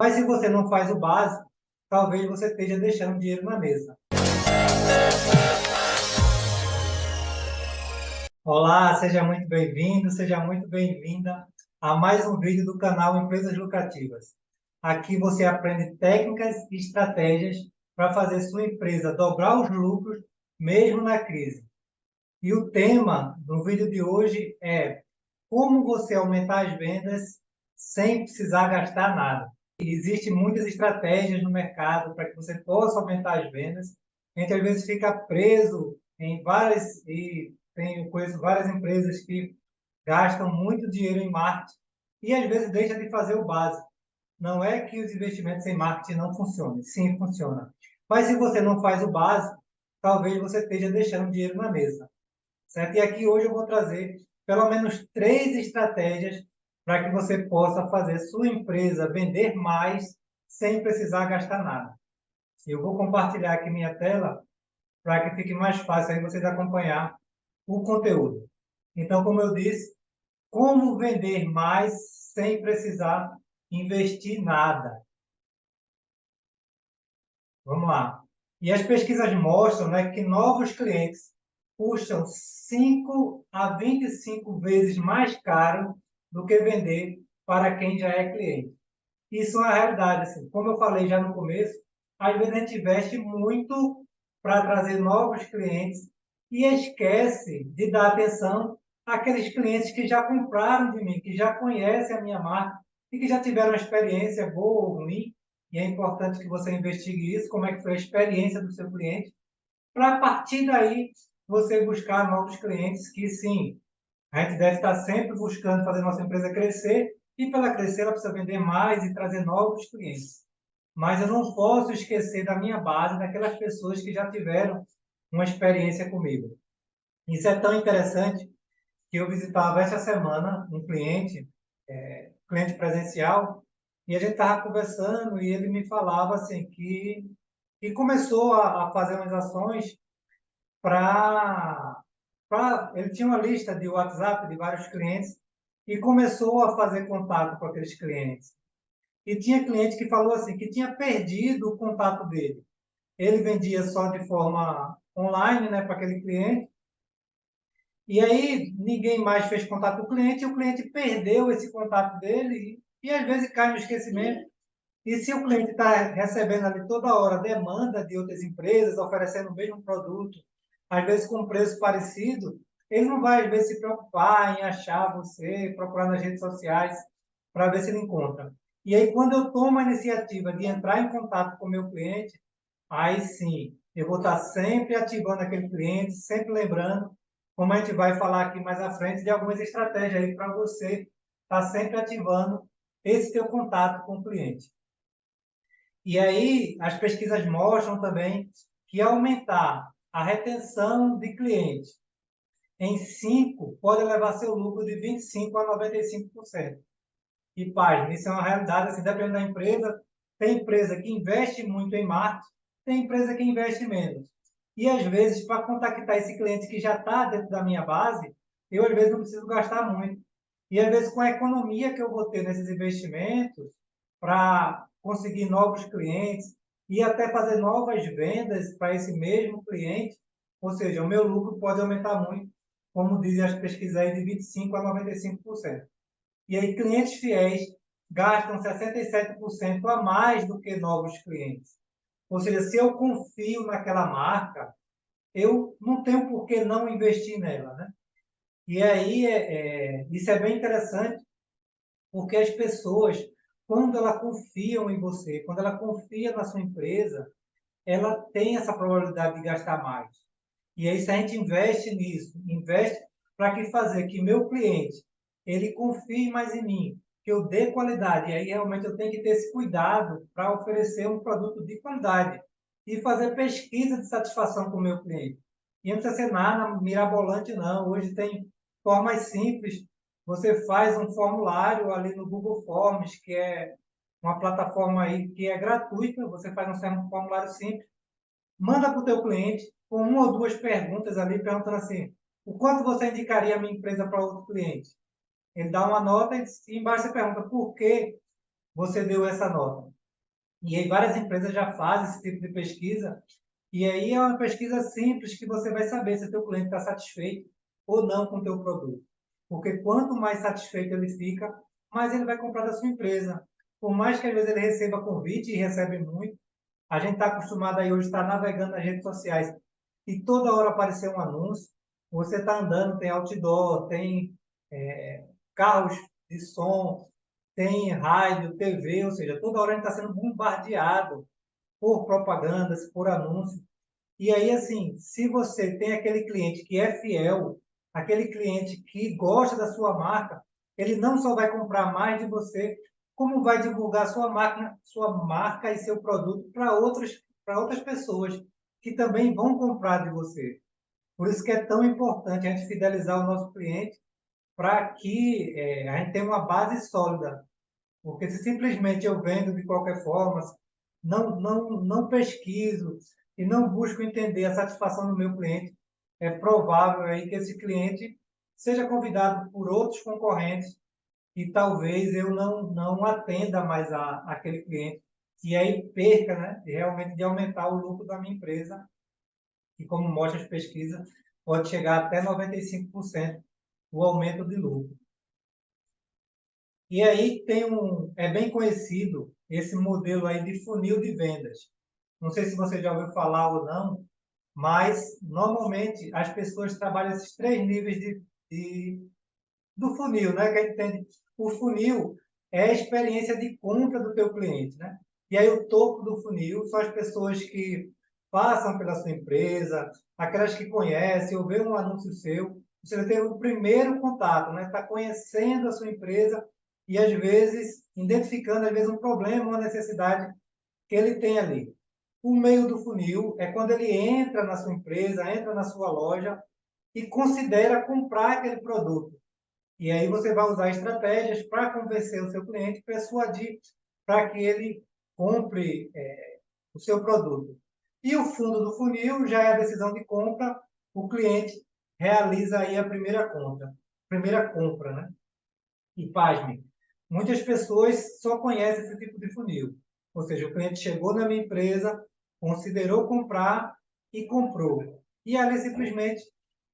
Mas se você não faz o básico, talvez você esteja deixando dinheiro na mesa. Olá, seja muito bem-vindo, seja muito bem-vinda a mais um vídeo do canal Empresas Lucrativas. Aqui você aprende técnicas e estratégias para fazer sua empresa dobrar os lucros mesmo na crise. E o tema do vídeo de hoje é como você aumentar as vendas sem precisar gastar nada. Existem muitas estratégias no mercado para que você possa aumentar as vendas. A gente às vezes fica preso em várias, e eu conheço várias empresas que gastam muito dinheiro em marketing e às vezes deixa de fazer o básico. Não é que os investimentos em marketing não funcionem, sim, funciona. Mas se você não faz o básico, talvez você esteja deixando dinheiro na mesa, certo? E aqui hoje eu vou trazer pelo menos 3 estratégias para que você possa fazer sua empresa vender mais sem precisar gastar nada. Eu vou compartilhar aqui minha tela para que fique mais fácil aí vocês acompanhar o conteúdo. Então, como eu disse, como vender mais sem precisar investir nada. Vamos lá. E as pesquisas mostram, né, que novos clientes custam 5 a 25 vezes mais caro do que vender para quem já é cliente. Isso é uma realidade. Assim, como eu falei já no começo, às vezes a gente investe muito para trazer novos clientes e esquece de dar atenção àqueles clientes que já compraram de mim, que já conhecem a minha marca e que já tiveram uma experiência boa ou ruim. E é importante que você investigue isso, como é que foi a experiência do seu cliente, para a partir daí você buscar novos clientes que sim, a gente deve estar sempre buscando fazer nossa empresa crescer e para ela crescer ela precisa vender mais e trazer novos clientes. Mas eu não posso esquecer da minha base, daquelas pessoas que já tiveram uma experiência comigo. Isso é tão interessante que eu visitava essa semana um cliente, cliente presencial, e a gente estava conversando e ele me falava assim que começou a fazer umas ações para ele tinha uma lista de WhatsApp de vários clientes e começou a fazer contato com aqueles clientes. E tinha cliente que falou assim que tinha perdido o contato dele. Ele vendia só de forma online, né, para aquele cliente. E aí ninguém mais fez contato com o cliente e o cliente perdeu esse contato dele e às vezes cai no esquecimento. E se o cliente está recebendo ali toda hora demanda de outras empresas oferecendo o mesmo produto, às vezes com um preço parecido, ele não vai, às vezes, se preocupar em achar você, procurar nas redes sociais para ver se ele encontra. E aí, quando eu tomo a iniciativa de entrar em contato com o meu cliente, aí sim, eu vou estar sempre ativando aquele cliente, sempre lembrando, como a gente vai falar aqui mais à frente, de algumas estratégias aí para você estar sempre ativando esse teu contato com o cliente. E aí, as pesquisas mostram também que aumentar a retenção de clientes em 5 pode levar seu lucro de 25% a 95%. E, página, isso é uma realidade, assim, dependendo da empresa. Tem empresa que investe muito em marketing, tem empresa que investe menos. E, às vezes, para contactar esse cliente que já está dentro da minha base, eu, às vezes, não preciso gastar muito. E, às vezes, com a economia que eu vou ter nesses investimentos, para conseguir novos clientes e até fazer novas vendas para esse mesmo cliente, ou seja, o meu lucro pode aumentar muito, como dizem as pesquisas aí, de 25% a 95%. E aí, clientes fiéis gastam 67% a mais do que novos clientes. Ou seja, se eu confio naquela marca, eu não tenho por que não investir nela, né? E aí, isso é bem interessante, porque as pessoas, quando elas confiam em você, quando ela confia na sua empresa, ela tem essa probabilidade de gastar mais. E aí, se a gente investe nisso, investe para que fazer que meu cliente ele confie mais em mim, que eu dê qualidade. E aí, realmente, eu tenho que ter esse cuidado para oferecer um produto de qualidade e fazer pesquisa de satisfação com o meu cliente. E não precisa ser nada mirabolante, não. Hoje tem formas simples. Você faz um formulário ali no Google Forms, que é uma plataforma aí que é gratuita. Você faz um formulário simples, manda para o teu cliente com uma ou duas perguntas ali, perguntando assim, o quanto você indicaria a minha empresa para outro cliente? Ele dá uma nota e embaixo você pergunta por que você deu essa nota. E aí várias empresas já fazem esse tipo de pesquisa, e aí é uma pesquisa simples que você vai saber se o teu cliente está satisfeito ou não com o teu produto. Porque quanto mais satisfeito ele fica, mais ele vai comprar da sua empresa. Por mais que às vezes ele receba convite, e recebe muito, a gente está acostumado aí hoje estar navegando nas redes sociais e toda hora aparecer um anúncio. Você está andando, tem outdoor, tem carros de som, tem rádio, TV, ou seja, toda hora a gente está sendo bombardeado por propagandas, por anúncios. E aí, assim, se você tem aquele cliente que é fiel, aquele cliente que gosta da sua marca, ele não só vai comprar mais de você, como vai divulgar sua marca e seu produto para outras pessoas que também vão comprar de você. Por isso que é tão importante a gente fidelizar o nosso cliente para que a gente tenha uma base sólida. Porque se simplesmente eu vendo de qualquer forma, não pesquiso e não busco entender a satisfação do meu cliente, é provável aí que esse cliente seja convidado por outros concorrentes e talvez eu não atenda mais aquele cliente e aí perca, né, realmente de aumentar o lucro da minha empresa, que como mostra as pesquisas, pode chegar até 95% o aumento de lucro. E aí é bem conhecido esse modelo aí de funil de vendas. Não sei se você já ouviu falar ou não, mas normalmente as pessoas trabalham esses três níveis do funil, né? Que a gente entende. O funil é a experiência de compra do teu cliente, né? E aí o topo do funil são as pessoas que passam pela sua empresa, aquelas que conhecem ou vê um anúncio seu. Você tem o primeiro contato, né? Está conhecendo a sua empresa e às vezes identificando às vezes um problema, uma necessidade que ele tem ali. O meio do funil é quando ele entra na sua empresa, entra na sua loja e considera comprar aquele produto. E aí você vai usar estratégias para convencer o seu cliente, persuadir para que ele compre o seu produto. E o fundo do funil já é a decisão de compra, o cliente realiza aí a primeira compra, né? E pasme, muitas pessoas só conhecem esse tipo de funil. Ou seja, o cliente chegou na minha empresa, considerou comprar e comprou. E ali simplesmente,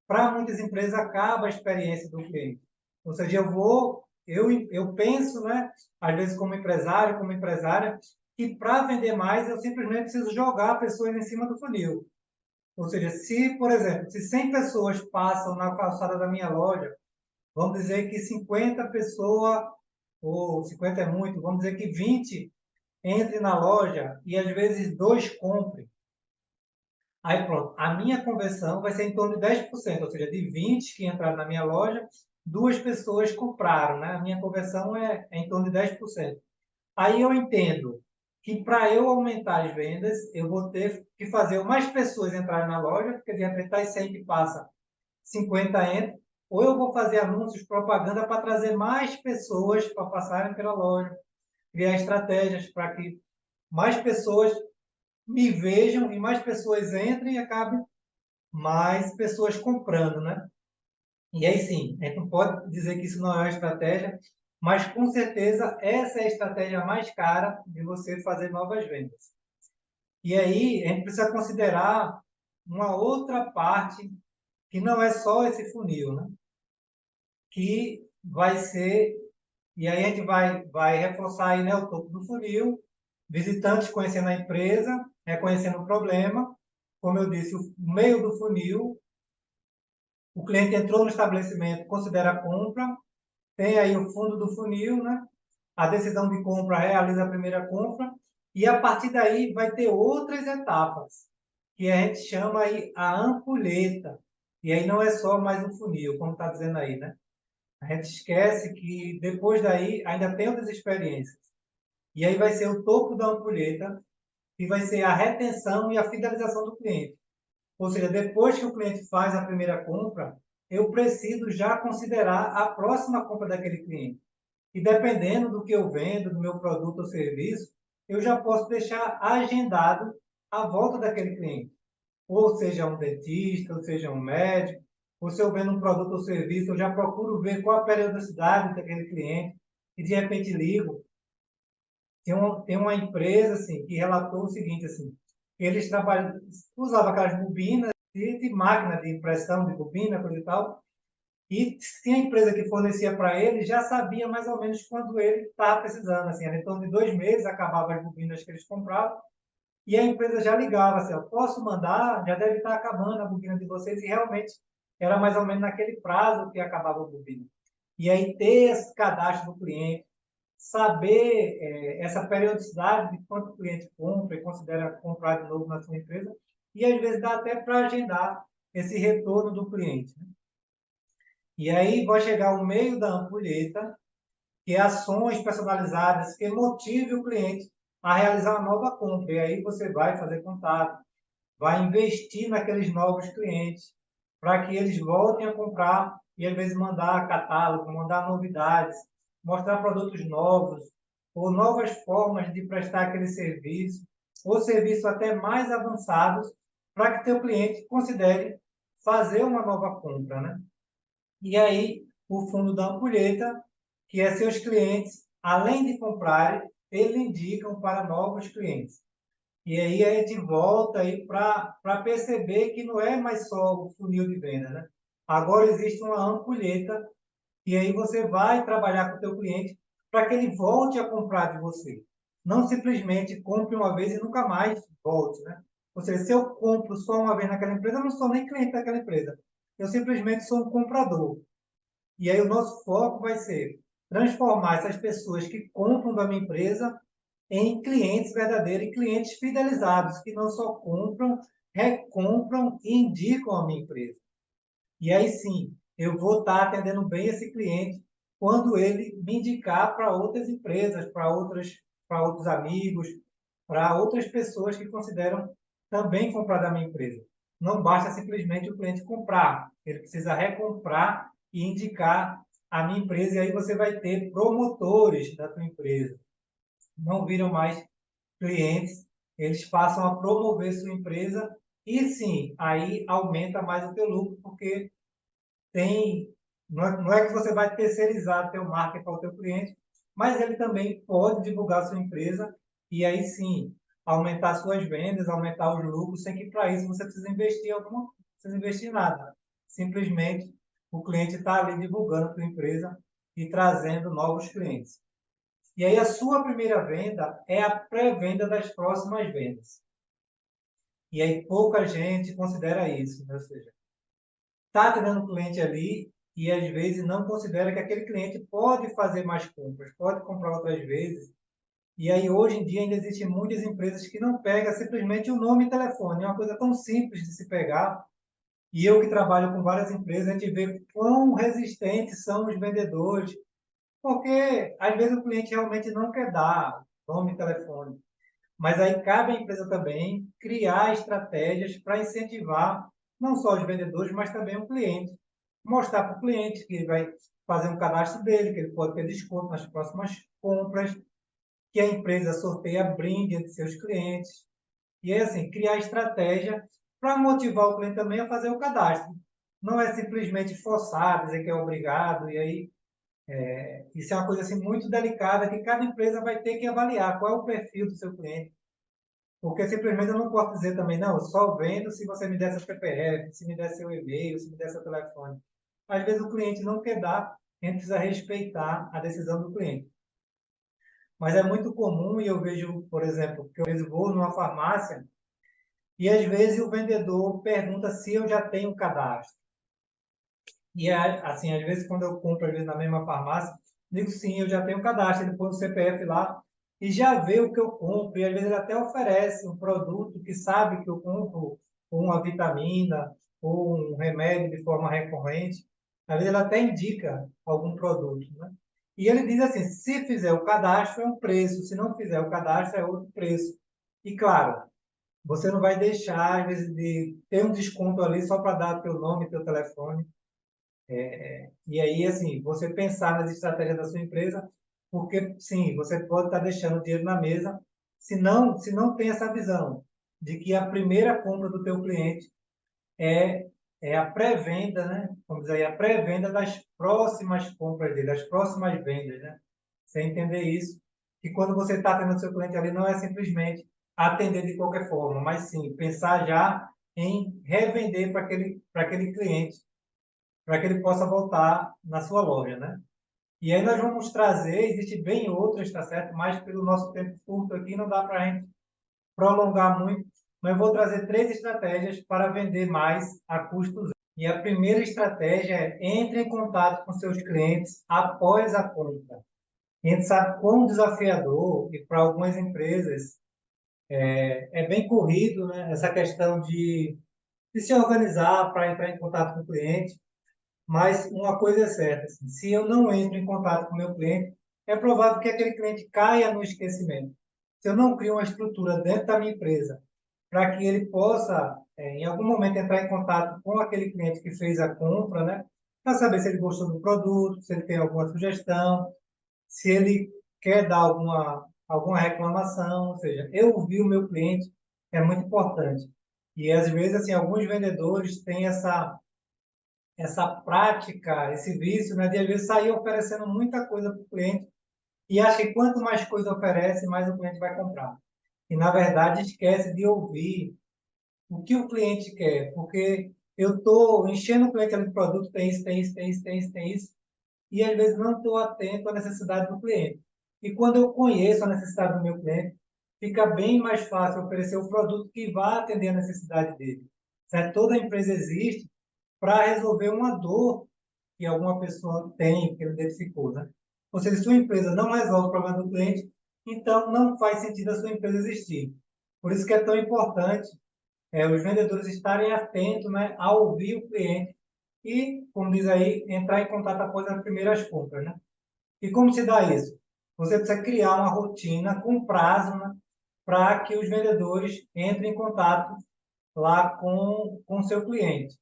para muitas empresas, acaba a experiência do cliente. Ou seja, eu penso, né, às vezes como empresário, como empresária, que para vender mais eu simplesmente preciso jogar pessoas em cima do funil. Ou seja, se, por exemplo, se 100 pessoas passam na calçada da minha loja, vamos dizer que 50 pessoas, ou 50 é muito, vamos dizer que 20 entre na loja e às vezes dois comprem. Aí pronto, a minha conversão vai ser em torno de 10%, ou seja, de 20 que entraram na minha loja, duas pessoas compraram, né? A minha conversão é em torno de 10%. Aí eu entendo que para eu aumentar as vendas, eu vou ter que fazer mais pessoas entrarem na loja, porque de repente das 100 que passa, 50 entram, ou eu vou fazer anúncios, propaganda para trazer mais pessoas para passarem pela loja, criar estratégias para que mais pessoas me vejam e mais pessoas entrem e acabem mais pessoas comprando, né? E aí sim, a gente não pode dizer que isso não é uma estratégia, mas com certeza essa é a estratégia mais cara de você fazer novas vendas. E aí a gente precisa considerar uma outra parte que não é só esse funil, né? Que vai ser, e aí a gente vai reforçar aí, né, o topo do funil, visitantes conhecendo a empresa, reconhecendo o problema, como eu disse, o meio do funil, o cliente entrou no estabelecimento, considera a compra, tem aí o fundo do funil, né? A decisão de compra realiza a primeira compra, e a partir daí vai ter outras etapas, que a gente chama aí a ampulheta. E aí não é só mais um funil, como está dizendo aí, né? A gente esquece que depois daí ainda tem outras experiências. E aí vai ser o topo da ampulheta, que vai ser a retenção e a fidelização do cliente. Ou seja, depois que o cliente faz a primeira compra, eu preciso já considerar a próxima compra daquele cliente. E dependendo do que eu vendo, do meu produto ou serviço, eu já posso deixar agendado a volta daquele cliente. Ou seja um dentista, ou seja um médico, ou se eu vendo um produto ou serviço, eu já procuro ver qual a periodicidade daquele cliente e de repente ligo. Tem uma empresa assim, que relatou o seguinte, assim, eles usavam aquelas bobinas de máquina de impressão de bobina, coisa e tal, e tinha a empresa que fornecia para ele, já sabia mais ou menos quando ele estava precisando, assim, era em torno de 2 meses, acabava as bobinas que eles compravam, e a empresa já ligava, assim, ó, posso mandar? Já deve estar acabando a bobina de vocês, e realmente era mais ou menos naquele prazo que acabava a bobina. E aí ter esse cadastro do cliente, saber essa periodicidade de quanto o cliente compra e considera comprar de novo na sua empresa, e às vezes dá até para agendar esse retorno do cliente, né? E aí vai chegar o meio da ampulheta, que é ações personalizadas que motive o cliente a realizar uma nova compra. E aí você vai fazer contato, vai investir naqueles novos clientes, para que eles voltem a comprar e, às vezes, mandar catálogo, mandar novidades, mostrar produtos novos, ou novas formas de prestar aquele serviço, ou serviços até mais avançados, para que teu cliente considere fazer uma nova compra, né? E aí, o fundo da ampulheta, que é seus clientes, além de comprarem, eles indicam para novos clientes. E aí a gente volta aí para perceber que não é mais só o funil de venda, né? Agora existe uma ampulheta e aí você vai trabalhar com o teu cliente para que ele volte a comprar de você. Não simplesmente compre uma vez e nunca mais volte, né? Ou seja, se eu compro só uma vez naquela empresa, eu não sou nem cliente daquela empresa. Eu simplesmente sou um comprador. E aí o nosso foco vai ser transformar essas pessoas que compram da minha empresa em clientes verdadeiros e clientes fidelizados, que não só compram, recompram e indicam a minha empresa. E aí sim, eu vou estar atendendo bem esse cliente quando ele me indicar para outras empresas, para outros amigos, para outras pessoas que consideram também comprar da minha empresa. Não basta simplesmente o cliente comprar, ele precisa recomprar e indicar a minha empresa, e aí você vai ter promotores da tua empresa. Não viram mais clientes, eles passam a promover sua empresa e sim, aí aumenta mais o teu lucro, porque não é que você vai terceirizar teu marketing para o teu cliente, mas ele também pode divulgar sua empresa e aí sim, aumentar suas vendas, aumentar os lucros, sem que para isso você precise investir precisa investir nada. Simplesmente o cliente está ali divulgando a tua empresa e trazendo novos clientes. E aí a sua primeira venda é a pré-venda das próximas vendas. E aí pouca gente considera isso, né? Ou seja, está atendendo o cliente ali e às vezes não considera que aquele cliente pode fazer mais compras, pode comprar outras vezes. E aí hoje em dia ainda existem muitas empresas que não pegam simplesmente o nome e telefone. É uma coisa tão simples de se pegar. E eu que trabalho com várias empresas, a gente vê quão resistentes são os vendedores, porque às vezes o cliente realmente não quer dar nome e telefone. Mas aí cabe à empresa também criar estratégias para incentivar não só os vendedores, mas também o cliente. Mostrar para o cliente que ele vai fazer um cadastro dele, que ele pode ter desconto nas próximas compras, que a empresa sorteia brinde entre seus clientes. E aí, assim, criar estratégia para motivar o cliente também a fazer o cadastro. Não é simplesmente forçar, dizer que é obrigado, e aí isso é uma coisa assim, muito delicada que cada empresa vai ter que avaliar qual é o perfil do seu cliente. Porque simplesmente eu não posso dizer também, não, eu só vendo se você me der seu CPF, se me der seu e-mail, se me der seu telefone. Às vezes o cliente não quer dar, a gente precisa respeitar a decisão do cliente. Mas é muito comum, e eu vejo, por exemplo, que eu às vezes vou numa farmácia e às vezes o vendedor pergunta se eu já tenho cadastro. E assim, às vezes quando eu compro às vezes, na mesma farmácia, digo sim, eu já tenho cadastro, ele põe o CPF lá e já vê o que eu compro, e às vezes ele até oferece um produto que sabe que eu compro uma vitamina ou um remédio de forma recorrente, às vezes ele até indica algum produto, né? E ele diz assim, se fizer o cadastro é um preço, se não fizer o cadastro é outro preço. E claro, você não vai deixar, às vezes, de ter um desconto ali só para dar teu nome, teu telefone. E aí, assim, você pensar nas estratégias da sua empresa, porque, sim, você pode estar deixando o dinheiro na mesa, se não tem essa visão de que a primeira compra do teu cliente é, é a pré-venda, né? Vamos dizer, a pré-venda das próximas compras dele, das próximas vendas, né? Você entender isso, que quando você está atendendo seu cliente ali, não é simplesmente atender de qualquer forma, mas sim pensar já em revender para aquele cliente, para que ele possa voltar na sua loja, né? E aí nós vamos trazer, existe bem outras, tá certo? Mas pelo nosso tempo curto aqui, não dá para a gente prolongar muito, mas eu vou trazer 3 estratégias para vender mais a custo zero. E a primeira estratégia é entre em contato com seus clientes após a compra. A gente sabe quão desafiador, e para algumas empresas é bem corrido, né? Essa questão de se organizar para entrar em contato com o cliente. Mas uma coisa é certa, assim, se eu não entro em contato com o meu cliente, é provável que aquele cliente caia no esquecimento. Se eu não crio uma estrutura dentro da minha empresa para que ele possa, em algum momento, entrar em contato com aquele cliente que fez a compra, né? Para saber se ele gostou do produto, se ele tem alguma sugestão, se ele quer dar alguma reclamação, ou seja, eu ouvir o meu cliente é muito importante. E às vezes, assim, alguns vendedores têm essa prática, esse vício, né, de às vezes sair oferecendo muita coisa para o cliente e acha que quanto mais coisa oferece, mais o cliente vai comprar. E, na verdade, esquece de ouvir o que o cliente quer, porque eu estou enchendo o cliente ali de produto, tem isso, tem isso, tem isso, tem isso, tem isso, e às vezes não estou atento à necessidade do cliente. E quando eu conheço a necessidade do meu cliente, fica bem mais fácil oferecer o produto que vai atender a necessidade dele. Certo? Toda empresa existe para resolver uma dor que alguma pessoa tem, que ele identificou, né? Ou seja, se sua empresa não resolve o problema do cliente, então não faz sentido a sua empresa existir. Por isso que é tão importante os vendedores estarem atentos, né, a ouvir o cliente e, como diz aí, entrar em contato após as primeiras compras, né? E como se dá isso? Você precisa criar uma rotina com prazo, né, para que os vendedores entrem em contato lá com o seu cliente.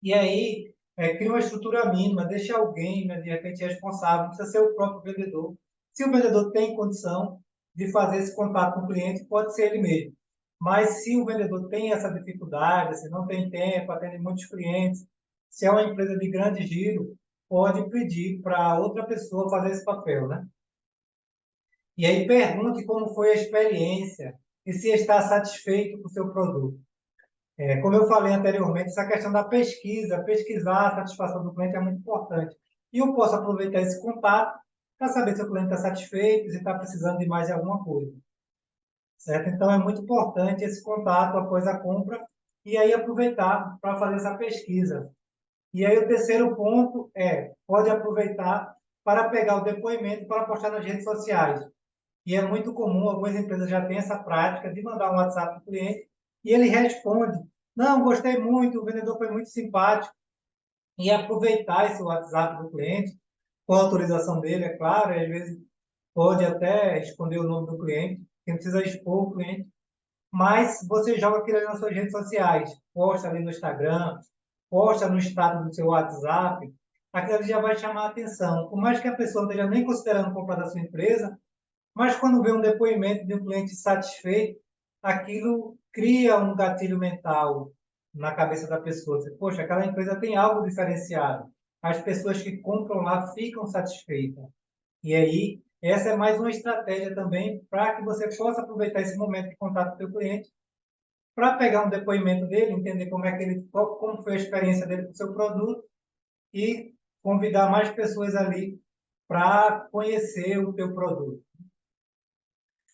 E aí, cria uma estrutura mínima, deixa alguém, né, de repente, responsável, não precisa ser o próprio vendedor. Se o vendedor tem condição de fazer esse contato com o cliente, pode ser ele mesmo. Mas se o vendedor tem essa dificuldade, se não tem tempo, atende muitos clientes, se é uma empresa de grande giro, pode pedir para outra pessoa fazer esse papel, né? E aí pergunte como foi a experiência e se está satisfeito com o seu produto. Como eu falei anteriormente, essa questão da pesquisa, pesquisar a satisfação do cliente é muito importante. E eu posso aproveitar esse contato para saber se o cliente está satisfeito, se está precisando de mais alguma coisa. Certo? Então, é muito importante esse contato após a compra e aí aproveitar para fazer essa pesquisa. E aí o terceiro ponto pode aproveitar para pegar o depoimento para postar nas redes sociais. E é muito comum, algumas empresas já têm essa prática de mandar um WhatsApp para o cliente e ele responde: não, gostei muito, o vendedor foi muito simpático. E aproveitar esse WhatsApp do cliente, com a autorização dele, é claro, e às vezes pode até esconder o nome do cliente, que não precisa expor o cliente, mas você joga aquilo ali nas suas redes sociais, posta ali no Instagram, posta no status do seu WhatsApp, aquilo ali já vai chamar a atenção. Por mais que a pessoa não esteja nem considerando comprar da sua empresa, mas quando vê um depoimento de um cliente satisfeito, aquilo cria um gatilho mental na cabeça da pessoa. Você, poxa, aquela empresa tem algo diferenciado. As pessoas que compram lá ficam satisfeitas. E aí, essa é mais uma estratégia também para que você possa aproveitar esse momento de contato com o seu cliente para pegar um depoimento dele, entender como é que ele, como foi a experiência dele com o seu produto e convidar mais pessoas ali para conhecer o teu produto.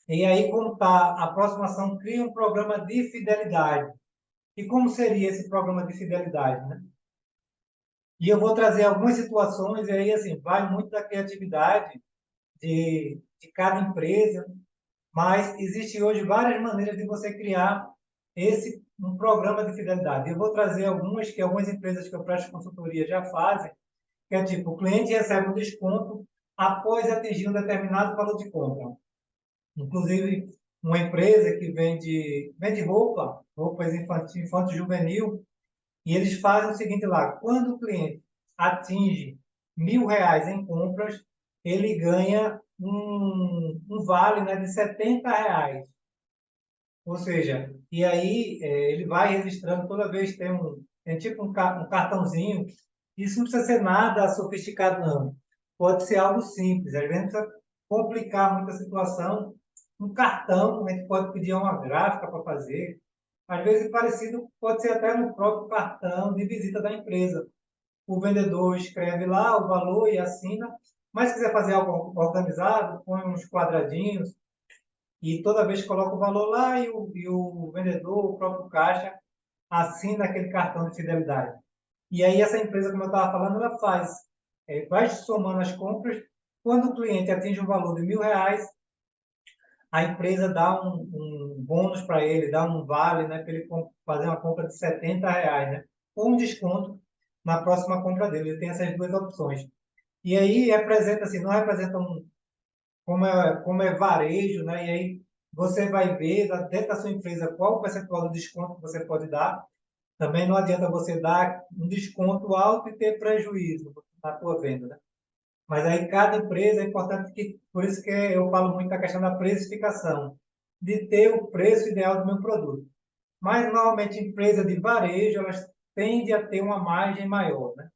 E aí, como está a próxima ação, cria um programa de fidelidade. E como seria esse programa de fidelidade, né? E eu vou trazer algumas situações, e aí, assim, vai muito da criatividade de cada empresa, mas existe hoje várias maneiras de você criar um programa de fidelidade. Eu vou trazer algumas que algumas empresas que eu presto consultoria já fazem, que é tipo, o cliente recebe um desconto após atingir um determinado valor de compra. Inclusive, uma empresa que vende roupas infantil, juvenil, e eles fazem o seguinte lá: quando o cliente atinge R$ 1.000 em compras, ele ganha um vale, né, de R$ 70. Ou seja, e aí ele vai registrando toda vez, tem tipo um cartãozinho. Isso não precisa ser nada sofisticado, não. Pode ser algo simples. Às vezes não precisa complicar muita situação, um cartão, a gente pode pedir uma gráfica para fazer. Às vezes, parecido pode ser até no próprio cartão de visita da empresa. O vendedor escreve lá o valor e assina, mas se quiser fazer algo organizado, põe uns quadradinhos e toda vez coloca o valor lá e o vendedor, o próprio caixa, assina aquele cartão de fidelidade. E aí essa empresa, como eu estava falando, ela vai somando as compras. Quando o cliente atinge um valor de R$ 1.000, a empresa dá um bônus para ele, dá um vale, né, para ele fazer uma compra de R$ 70, né, ou um desconto na próxima compra dele. Ele tem essas duas opções. E aí representa assim, não representa como é varejo, né? E aí você vai ver dentro da sua empresa qual o percentual do desconto que você pode dar. Também não adianta você dar um desconto alto e ter prejuízo na sua venda, né? Mas aí cada empresa é importante que, por isso que eu falo muito da questão da precificação, de ter o preço ideal do meu produto. Mas normalmente empresa de varejo, elas tendem a ter uma margem maior, né?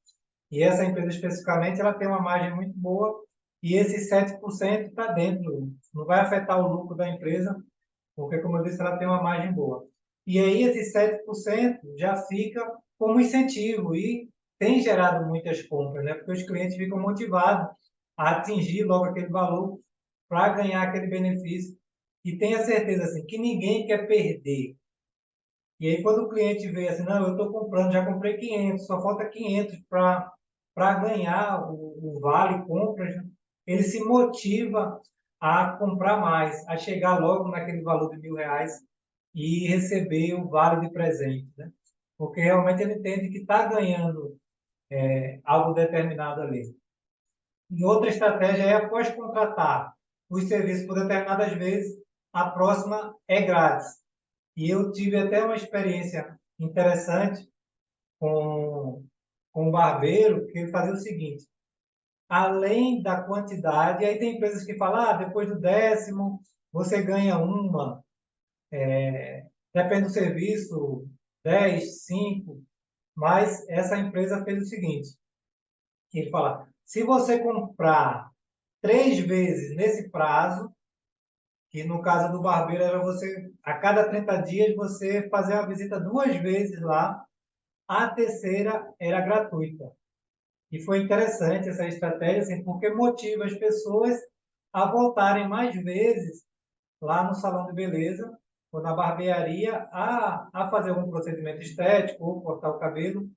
E essa empresa especificamente, ela tem uma margem muito boa e esse 7% está dentro, não vai afetar o lucro da empresa, porque, como eu disse, ela tem uma margem boa. E aí esse 7% já fica como incentivo e tem gerado muitas compras, né? Porque os clientes ficam motivados a atingir logo aquele valor para ganhar aquele benefício. E tenha certeza assim, que ninguém quer perder. E aí quando o cliente vê assim, não, eu estou comprando, já comprei 500, só falta 500 para ganhar o vale compras, né? Ele se motiva a comprar mais, a chegar logo naquele valor de R$ 1.000 e receber o vale de presente, né? Porque realmente ele entende que está ganhando algo determinado ali. E outra estratégia é, após contratar os serviços por determinadas vezes, a próxima é grátis. E eu tive até uma experiência interessante com um barbeiro, que ele fazia o seguinte: além da quantidade, aí tem empresas que falam, depois do 10º, você ganha uma, depende do serviço, 10, 5, mas essa empresa fez o seguinte, que ele fala, se você comprar 3 vezes nesse prazo, que no caso do barbeiro era você, a cada 30 dias, você fazer uma visita 2 vezes lá, a terceira era gratuita. E foi interessante essa estratégia, assim, porque motiva as pessoas a voltarem mais vezes lá no salão de beleza ou na barbearia a fazer algum procedimento estético ou cortar o cabelo,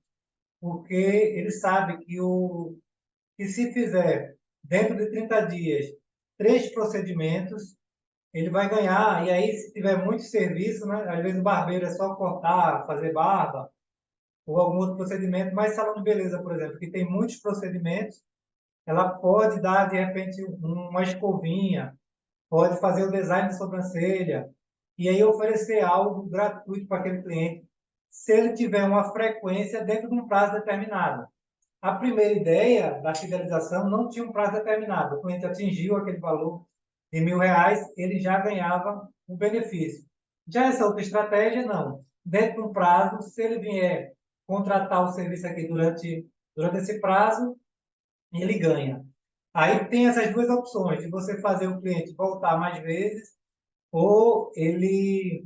porque ele sabe que se fizer dentro de 30 dias 3 procedimentos, ele vai ganhar. E aí, se tiver muito serviço, né? Às vezes o barbeiro é só cortar, fazer barba, ou algum outro procedimento, mas salão de beleza, por exemplo, que tem muitos procedimentos, ela pode dar, de repente, uma escovinha, pode fazer o design de sobrancelha, e aí oferecer algo gratuito para aquele cliente, se ele tiver uma frequência dentro de um prazo determinado. A primeira ideia da fidelização não tinha um prazo determinado. O cliente atingiu aquele valor de R$ 1.000, ele já ganhava o benefício. Já essa outra estratégia, não. Dentro de um prazo, se ele vier contratar o serviço aqui durante esse prazo, ele ganha. Aí tem essas duas opções, de você fazer o cliente voltar mais vezes ou ele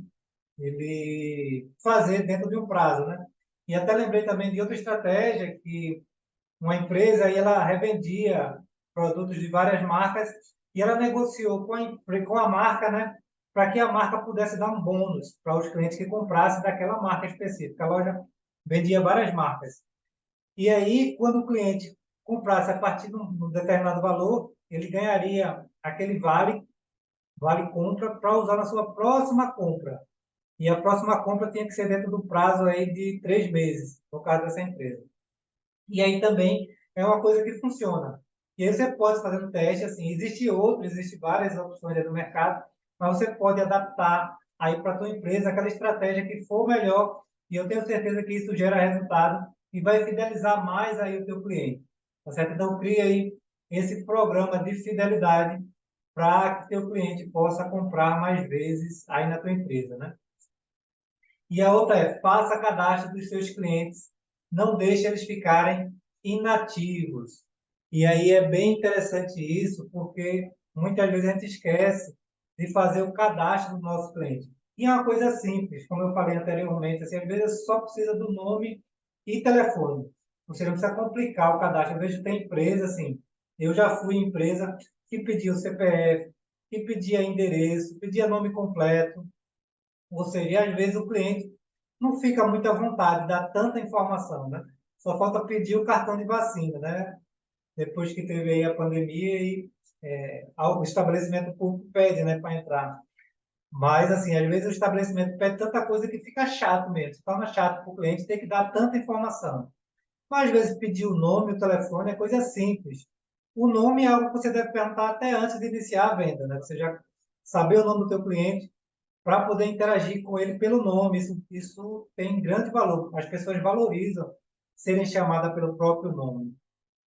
fazer dentro de um prazo, né? E até lembrei também de outra estratégia que uma empresa aí ela revendia produtos de várias marcas e ela negociou com a marca, né, para que a marca pudesse dar um bônus para os clientes que comprassem daquela marca específica. A loja vendia várias marcas. E aí, quando o cliente comprasse a partir de um determinado valor, ele ganharia aquele vale compra para usar na sua próxima compra. E a próxima compra tinha que ser dentro do prazo aí de 3 meses, no caso dessa empresa. E aí também é uma coisa que funciona. E aí você pode fazer um teste, assim, existe várias opções no mercado, mas você pode adaptar aí para a tua empresa aquela estratégia que for melhor, e eu tenho certeza que isso gera resultado e vai fidelizar mais aí o teu cliente. Tá certo? Então, cria aí esse programa de fidelidade para que teu cliente possa comprar mais vezes aí na tua empresa, né? E a outra é, faça cadastro dos seus clientes, não deixe eles ficarem inativos. E aí é bem interessante isso, porque muitas vezes a gente esquece de fazer o cadastro do nosso cliente. E é uma coisa simples, como eu falei anteriormente, assim, às vezes só precisa do nome e telefone. Você não precisa complicar o cadastro. Eu vejo que tem empresa, assim, eu já fui em empresa que pedia o CPF, que pedia endereço, pedia nome completo. Ou seja, e às vezes o cliente não fica muito à vontade de dar tanta informação, né? Só falta pedir o cartão de vacina, né? Depois que teve aí a pandemia e o estabelecimento público pede, né, para entrar. Mas, assim, às vezes o estabelecimento pede tanta coisa que fica chato mesmo. Se torna chato para o cliente ter que dar tanta informação. Mas, às vezes, pedir o nome, o telefone é coisa simples. O nome é algo que você deve perguntar até antes de iniciar a venda, né? Você já saber o nome do teu cliente para poder interagir com ele pelo nome. Isso tem grande valor. As pessoas valorizam serem chamadas pelo próprio nome.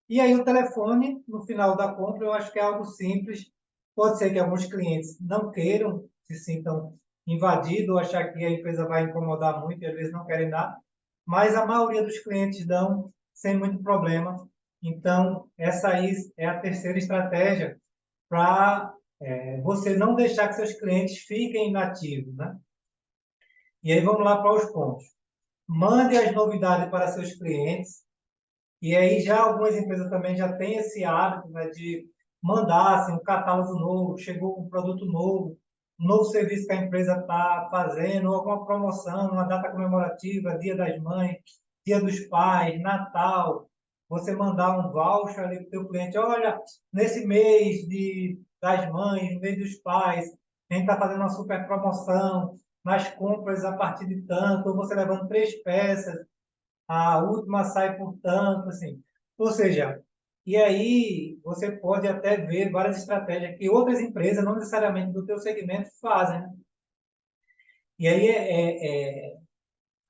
E aí o telefone, no final da compra, eu acho que é algo simples. Pode ser que alguns clientes não queiram, se sintam invadidos, ou achar que a empresa vai incomodar muito e às vezes não querem dar, mas a maioria dos clientes dão sem muito problema. Então, essa aí é a terceira estratégia para você não deixar que seus clientes fiquem inativos, né? E aí vamos lá para os pontos. Mande as novidades para seus clientes. E aí já algumas empresas também já têm esse hábito, né, de mandar assim, um catálogo novo, chegou um produto novo, um novo serviço que a empresa está fazendo, ou alguma promoção, uma data comemorativa, Dia das Mães, Dia dos Pais, Natal. Você mandar um voucher ali para o teu cliente, olha, nesse mês das mães, no mês dos pais, a gente está fazendo uma super promoção, nas compras a partir de tanto, ou você levando 3 peças, a última sai por tanto, assim. Ou seja, e aí você pode até ver várias estratégias que outras empresas, não necessariamente do teu segmento, fazem, né? E aí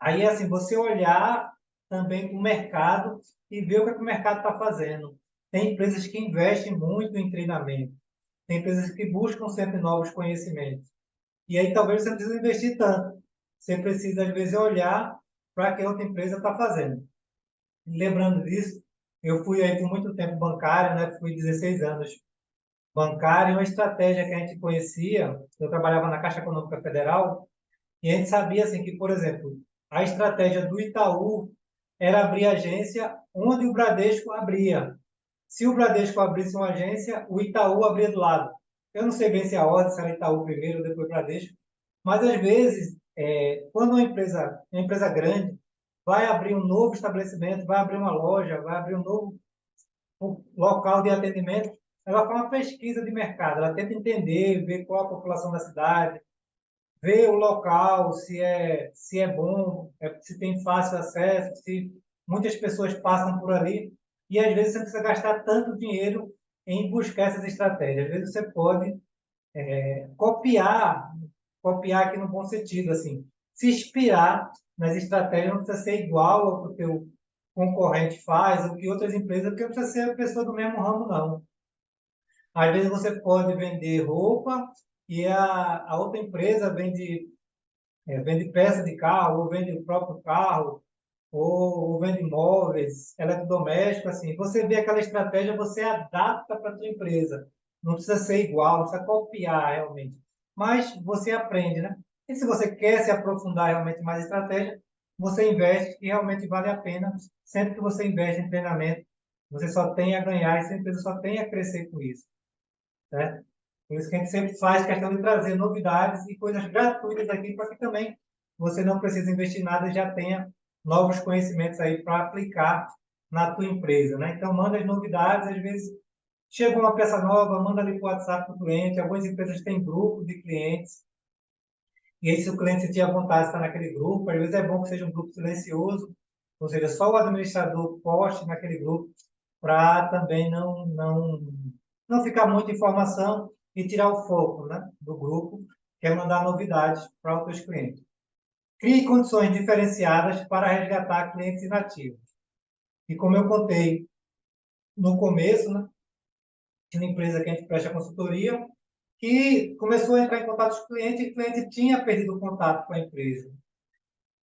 aí assim, você olhar também o mercado e ver o que, é que o mercado está fazendo. Tem empresas que investem muito em treinamento, tem empresas que buscam sempre novos conhecimentos. E aí talvez você não precise investir tanto. Você precisa, às vezes, olhar para o que a outra empresa está fazendo. Lembrando disso, eu fui aí por muito tempo bancário, né? Fui 16 anos bancário, e uma estratégia que a gente conhecia, eu trabalhava na Caixa Econômica Federal, e a gente sabia assim que, por exemplo, a estratégia do Itaú era abrir agência onde o Bradesco abria. Se o Bradesco abrisse uma agência, o Itaú abria do lado. Eu não sei bem se a ordem, se era Itaú primeiro ou depois Bradesco, mas às vezes, quando uma empresa grande vai abrir um novo estabelecimento, vai abrir uma loja, vai abrir um novo local de atendimento, ela faz uma pesquisa de mercado, ela tenta entender, ver qual a população da cidade, ver o local, se é bom, se tem fácil acesso, se muitas pessoas passam por ali, e às vezes você não precisa gastar tanto dinheiro em buscar essas estratégias. Às vezes você pode copiar, copiar aqui no bom sentido, assim, se inspirar nas estratégias, não precisa ser igual ao que o teu concorrente faz, ou que outras empresas, porque não precisa ser a pessoa do mesmo ramo, não. Às vezes você pode vender roupa e a outra empresa vende peça de carro, ou vende o próprio carro, ou vende móveis, eletrodomésticos, assim. Você vê aquela estratégia, você adapta para a sua empresa. Não precisa ser igual, não precisa copiar realmente. Mas você aprende, né? E se você quer se aprofundar realmente mais em estratégia, você investe e realmente vale a pena. Sempre que você investe em treinamento, você só tem a ganhar e sua empresa só tem a crescer com isso, certo? Por isso que a gente sempre faz questão de trazer novidades e coisas gratuitas aqui para que também você não precise investir nada e já tenha novos conhecimentos aí para aplicar na tua empresa, né? Então, manda as novidades, às vezes chega uma peça nova, manda ali para o WhatsApp para o cliente. Algumas empresas têm grupo de clientes, e aí, se o cliente sentir a vontade de estar naquele grupo, às vezes é bom que seja um grupo silencioso, ou seja, só o administrador poste naquele grupo para também não ficar muita informação e tirar o foco, né, do grupo, que é mandar novidades para os teus clientes. Crie condições diferenciadas para resgatar clientes inativos. E como eu contei no começo, né, tinha uma empresa que a gente presta consultoria, que começou a entrar em contato com o cliente e o cliente tinha perdido o contato com a empresa.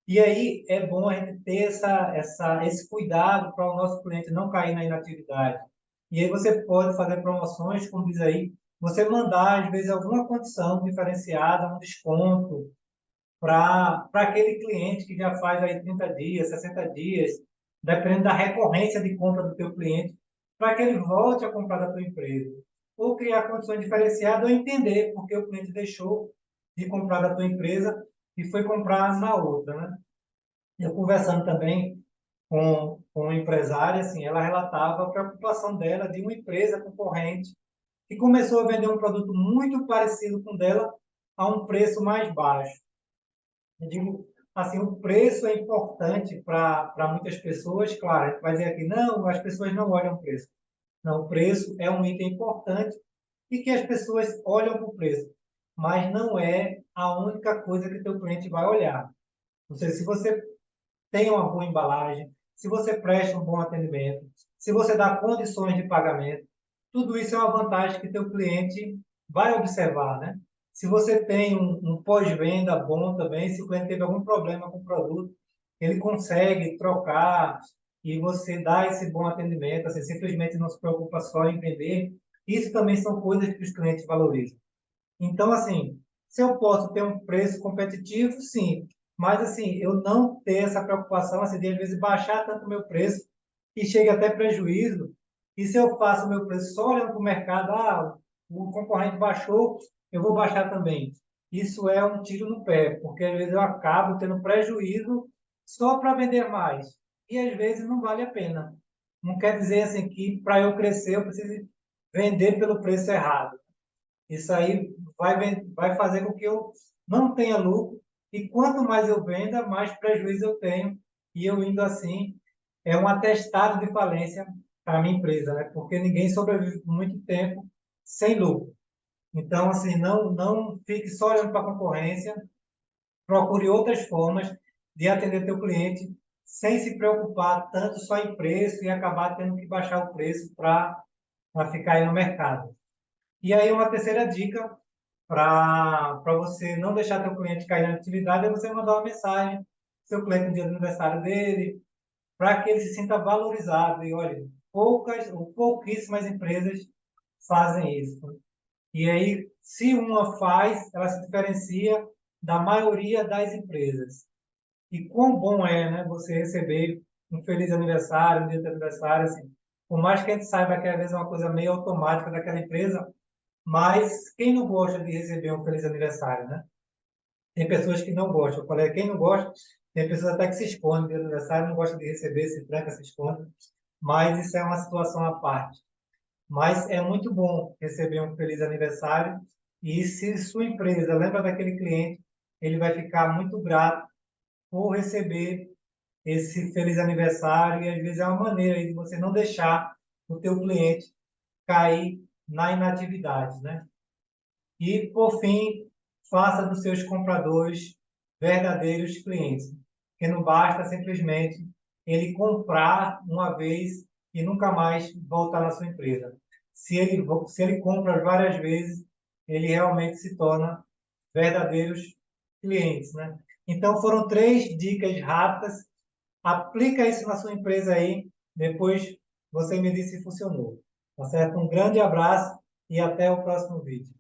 E aí é bom a gente ter esse cuidado para o nosso cliente não cair na inatividade. E aí você pode fazer promoções, como diz aí, você mandar, às vezes, alguma condição diferenciada, um desconto, para aquele cliente que já faz aí 30 dias, 60 dias, dependendo da recorrência de compra do teu cliente, para que ele volte a comprar da tua empresa. Ou criar condições diferenciadas ou entender porque o cliente deixou de comprar da tua empresa e foi comprar na outra, né? Eu conversando também com uma empresária, assim, ela relatava a preocupação dela de uma empresa concorrente que começou a vender um produto muito parecido com o dela a um preço mais baixo. Eu digo, assim, o preço é importante para muitas pessoas, claro, a gente vai dizer aqui, não, as pessoas não olham o preço. Não, o preço é um item importante e que as pessoas olham para o preço, mas não é a única coisa que teu cliente vai olhar. Ou seja, se você tem uma boa embalagem, se você presta um bom atendimento, se você dá condições de pagamento, tudo isso é uma vantagem que teu cliente vai observar, né? Se você tem um pós-venda bom também, se o cliente teve algum problema com o produto, ele consegue trocar e você dá esse bom atendimento, assim, simplesmente não se preocupa só em vender. Isso também são coisas que os clientes valorizam. Então, assim, se eu posso ter um preço competitivo, sim. Mas, assim, eu não ter essa preocupação, assim, de às vezes baixar tanto o meu preço e chega até prejuízo. E se eu faço o meu preço só olhando para o mercado, o concorrente baixou, eu vou baixar também. Isso é um tiro no pé, porque às vezes eu acabo tendo prejuízo só para vender mais. E às vezes não vale a pena. Não quer dizer, assim, que para eu crescer eu preciso vender pelo preço errado. Isso aí vai fazer com que eu não tenha lucro e quanto mais eu venda, mais prejuízo eu tenho e eu indo assim é um atestado de falência para a minha empresa, né? Porque ninguém sobrevive por muito tempo sem lucro. Então, assim, não fique só olhando para a concorrência, procure outras formas de atender teu cliente sem se preocupar tanto só em preço e acabar tendo que baixar o preço para ficar aí no mercado. E aí, uma terceira dica para você não deixar teu cliente cair na atividade é você mandar uma mensagem seu cliente no dia do aniversário dele, para que ele se sinta valorizado. E olha, poucas ou pouquíssimas empresas fazem isso. E aí, se uma faz, ela se diferencia da maioria das empresas. E quão bom é, né, você receber um feliz aniversário, um dia do aniversário, assim. Por mais que a gente saiba que às vezes é uma coisa meio automática daquela empresa, mas quem não gosta de receber um feliz aniversário, né? Tem pessoas que não gostam. Eu falei, quem não gosta, tem pessoas até que se escondem de aniversário, não gosta de receber, se tranca, se esconde. Mas isso é uma situação à parte. Mas é muito bom receber um feliz aniversário. E se sua empresa lembra daquele cliente, ele vai ficar muito grato por receber esse feliz aniversário. E às vezes é uma maneira de você não deixar o teu cliente cair na inatividade, né? E, por fim, faça dos seus compradores verdadeiros clientes, que não basta simplesmente ele comprar uma vez e nunca mais voltar na sua empresa. Se ele compra várias vezes, ele realmente se torna verdadeiros clientes, né? Então, foram 3 dicas rápidas. Aplica isso na sua empresa aí, depois você me diz se funcionou. Tá certo? Um grande abraço e até o próximo vídeo.